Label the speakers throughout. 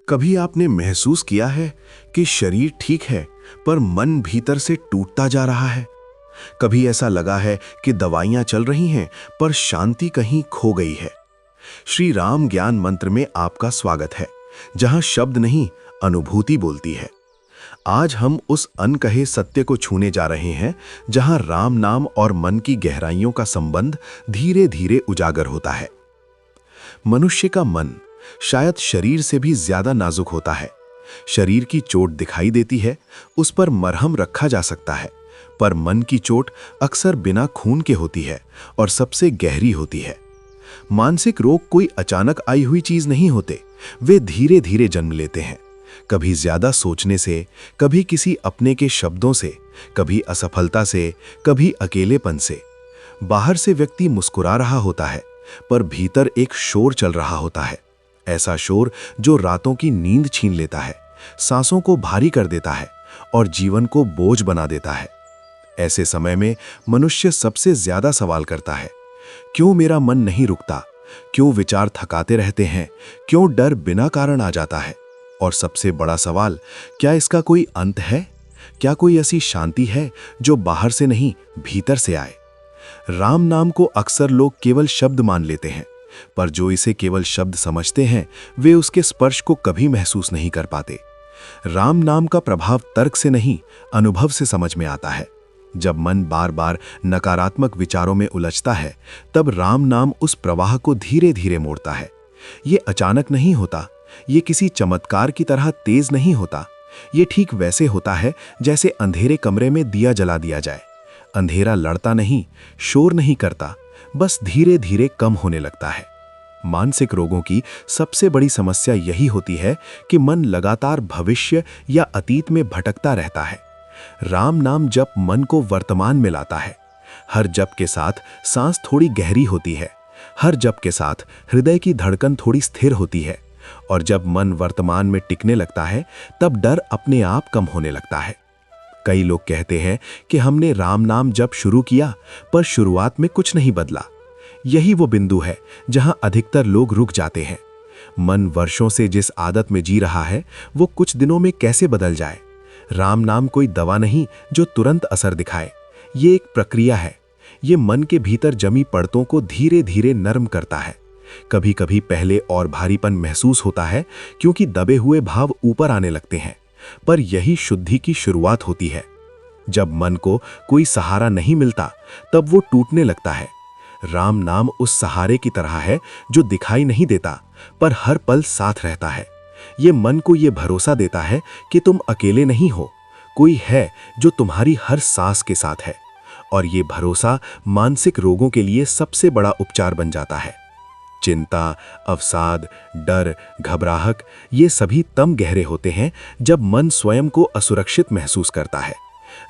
Speaker 1: कभी आपने महसूस किया है कि शरीर ठीक है पर मन भीतर से टूटता जा रहा है? कभी ऐसा लगा है कि दवाइयां चल रही हैं पर शांति कहीं खो गई है? श्री राम ज्ञान मंत्र में आपका स्वागत है, जहां शब्द नहीं अनुभूति बोलती है। आज हम उस अनकहे सत्य को छूने जा रहे हैं, जहां राम नाम और मन की गहराइयों का संबंध धीरे धीरे उजागर होता है। मनुष्य का मन शायद शरीर से भी ज्यादा नाजुक होता है। शरीर की चोट दिखाई देती है, उस पर मरहम रखा जा सकता है, पर मन की चोट अक्सर बिना खून के होती है और सबसे गहरी होती है। मानसिक रोग कोई अचानक आई हुई चीज नहीं होते, वे धीरे धीरे जन्म लेते हैं। कभी ज्यादा सोचने से, कभी किसी अपने के शब्दों से, कभी असफलता से, कभी अकेलेपन से। बाहर से व्यक्ति मुस्कुरा रहा होता है, पर भीतर एक शोर चल रहा होता है। ऐसा शोर जो रातों की नींद छीन लेता है, सांसों को भारी कर देता है और जीवन को बोझ बना देता है। ऐसे समय में मनुष्य सबसे ज्यादा सवाल करता है, क्यों मेरा मन नहीं रुकता? क्यों विचार थकाते रहते हैं? क्यों डर बिना कारण आ जाता है? और सबसे बड़ा सवाल, क्या इसका कोई अंत है? क्या कोई ऐसी शांति है जो बाहर से नहीं, भीतर से आए? राम नाम को अक्सर लोग केवल शब्द मान लेते हैं, पर जो इसे केवल शब्द समझते हैं, वे उसके स्पर्श को कभी महसूस नहीं कर पाते। राम नाम का प्रभाव तर्क से नहीं, अनुभव से समझ में आता है। जब मन बार बार नकारात्मक विचारों में उलझता है, तब राम नाम उस प्रवाह को धीरे धीरे मोड़ता है। ये अचानक नहीं होता, ये किसी चमत्कार की तरह तेज नहीं होता। ये ठीक वैसे होता है जैसे अंधेरे कमरे में दिया जला दिया जाए। अंधेरा लड़ता नहीं, शोर नहीं करता, बस धीरे धीरे कम होने लगता है। मानसिक रोगों की सबसे बड़ी समस्या यही होती है कि मन लगातार भविष्य या अतीत में भटकता रहता है। राम नाम जप मन को वर्तमान में लाता है। हर जप के साथ सांस थोड़ी गहरी होती है, हर जप के साथ हृदय की धड़कन थोड़ी स्थिर होती है, और जब मन वर्तमान में टिकने लगता है, तब डर अपने आप कम होने लगता है। कई लोग कहते हैं कि हमने राम नाम जप शुरू किया, पर शुरुआत में कुछ नहीं बदला। यही वो बिंदु है जहां अधिकतर लोग रुक जाते हैं। मन वर्षों से जिस आदत में जी रहा है, वो कुछ दिनों में कैसे बदल जाए? राम नाम कोई दवा नहीं जो तुरंत असर दिखाए। ये एक प्रक्रिया है। ये मन के भीतर जमी परतों को धीरे धीरे नरम करता है। कभी कभी पहले और भारीपन महसूस होता है, क्योंकि दबे हुए भाव ऊपर आने लगते हैं, पर यही शुद्धि की शुरुआत होती है। जब मन को कोई सहारा नहीं मिलता, तब वो टूटने लगता है। राम नाम उस सहारे की तरह है जो दिखाई नहीं देता, पर हर पल साथ रहता है। ये मन को ये भरोसा देता है कि तुम अकेले नहीं हो, कोई है जो तुम्हारी हर सांस के साथ है। और ये भरोसा मानसिक रोगों के लिए सबसे बड़ा उपचार बन जाता है। चिंता, अवसाद, डर, घबराहट, ये सभी तब गहरे होते हैं जब मन स्वयं को असुरक्षित महसूस करता है।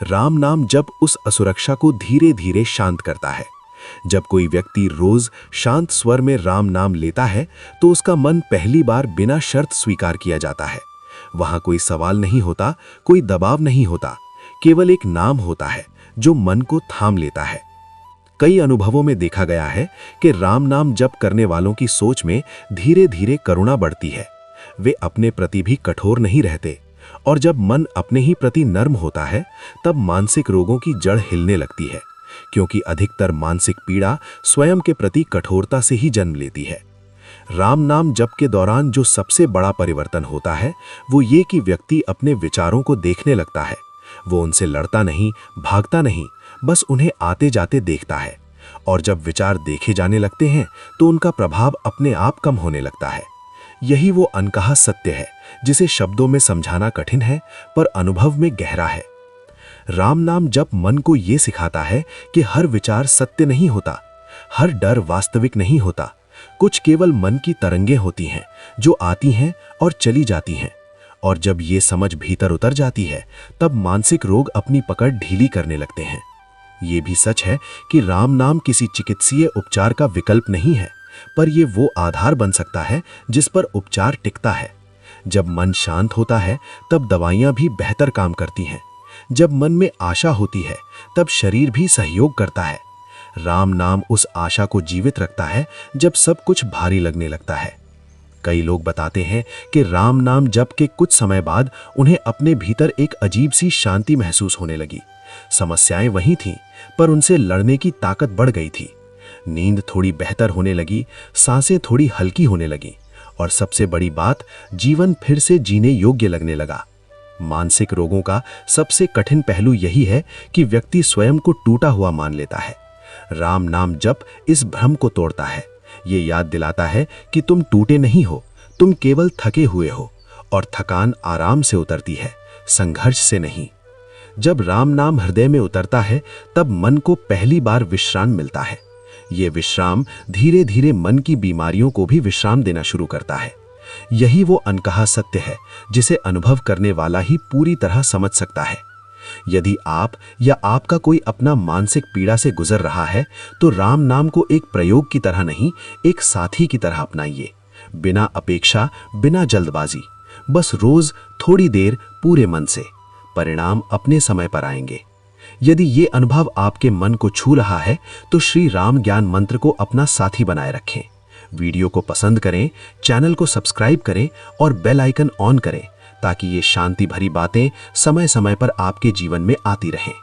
Speaker 1: राम नाम जब उस असुरक्षा को धीरे धीरे शांत करता है। जब कोई व्यक्ति रोज शांत स्वर में राम नाम लेता है, तो उसका मन पहली बार बिना शर्त स्वीकार किया जाता है। वहां कोई सवाल नहीं होता, कोई दबाव नहीं होता, केवल एक नाम होता है जो मन को थाम लेता है। कई अनुभवों में देखा गया है कि राम नाम जप करने वालों की सोच में धीरे धीरे करुणा बढ़ती है। वे अपने प्रति भी कठोर नहीं रहते, और जब मन अपने ही प्रति नर्म होता है, तब मानसिक रोगों की जड़ हिलने लगती है, क्योंकि अधिकतर मानसिक पीड़ा स्वयं के प्रति कठोरता से ही जन्म लेती है। राम नाम जप के दौरान जो सबसे बड़ा परिवर्तन होता है, वो ये कि व्यक्ति अपने विचारों को देखने लगता है। वो उनसे लड़ता नहीं, भागता नहीं, बस उन्हें आते जाते देखता है। और जब विचार देखे जाने लगते हैं, तो उनका प्रभाव अपने आप कम होने लगता है। यही वो अनकहा सत्य है जिसे शब्दों में समझाना कठिन है, पर अनुभव में गहरा है। राम नाम जप मन को ये सिखाता है कि हर विचार सत्य नहीं होता, हर डर वास्तविक नहीं होता। कुछ केवल मन की तरंगें होती हैं जो आती हैं और चली जाती हैं। और जब ये समझ भीतर उतर जाती है, तब मानसिक रोग अपनी पकड़ ढीली करने लगते हैं। ये भी सच है कि राम नाम किसी चिकित्सीय उपचार का विकल्प नहीं है, पर यह वो आधार बन सकता है जिस पर उपचार टिकता है। जब मन शांत होता है, तब दवाइयां भी बेहतर काम करती हैं। जब मन में आशा होती है, तब शरीर भी सहयोग करता है। राम नाम उस आशा को जीवित रखता है जब सब कुछ भारी लगने लगता है।
Speaker 2: कई लोग बताते हैं कि राम नाम जप के कुछ समय बाद उन्हें अपने भीतर एक अजीब सी शांति महसूस होने लगी। समस्याएं वही थीं, पर उनसे लड़ने की ताकत बढ़ गई थी। नींद थोड़ी बेहतर होने लगी, सांसें थोड़ी हल्की होने लगी और सबसे बड़ी बात, जीवन फिर से जीने योग्य लगने लगा। मानसिक रोगों का सबसे कठिन पहलू यही है कि व्यक्ति स्वयं को टूटा हुआ मान लेता है। राम नाम जप इस भ्रम को तोड़ता है। ये याद दिलाता है कि तुम टूटे नहीं हो, तुम केवल थके हुए हो, और थकान आराम से उतरती है, संघर्ष से नहीं। जब राम नाम हृदय में उतरता है, तब मन को पहली बार विश्राम मिलता है। ये विश्राम धीरे धीरे मन की बीमारियों को भी विश्राम देना शुरू करता है। यही वो अनकहा सत्य है जिसे अनुभव करने वाला ही पूरी तरह समझ सकता है। यदि आप या आपका कोई अपना मानसिक पीड़ा से गुजर रहा है, तो राम नाम को एक प्रयोग की तरह नहीं, एक साथी की तरह अपनाइए। बिना अपेक्षा, बिना जल्दबाजी, बस रोज थोड़ी देर पूरे मन से। परिणाम अपने समय पर आएंगे। यदि ये अनुभव आपके मन को छू रहा है, तो श्री राम ज्ञान मंत्र को अपना साथी बनाए रखें। वीडियो को पसंद करें, चैनल को सब्सक्राइब करें और बेल आइकन ऑन करें, ताकि ये शांति भरी बातें समय समय पर आपके जीवन में आती रहें।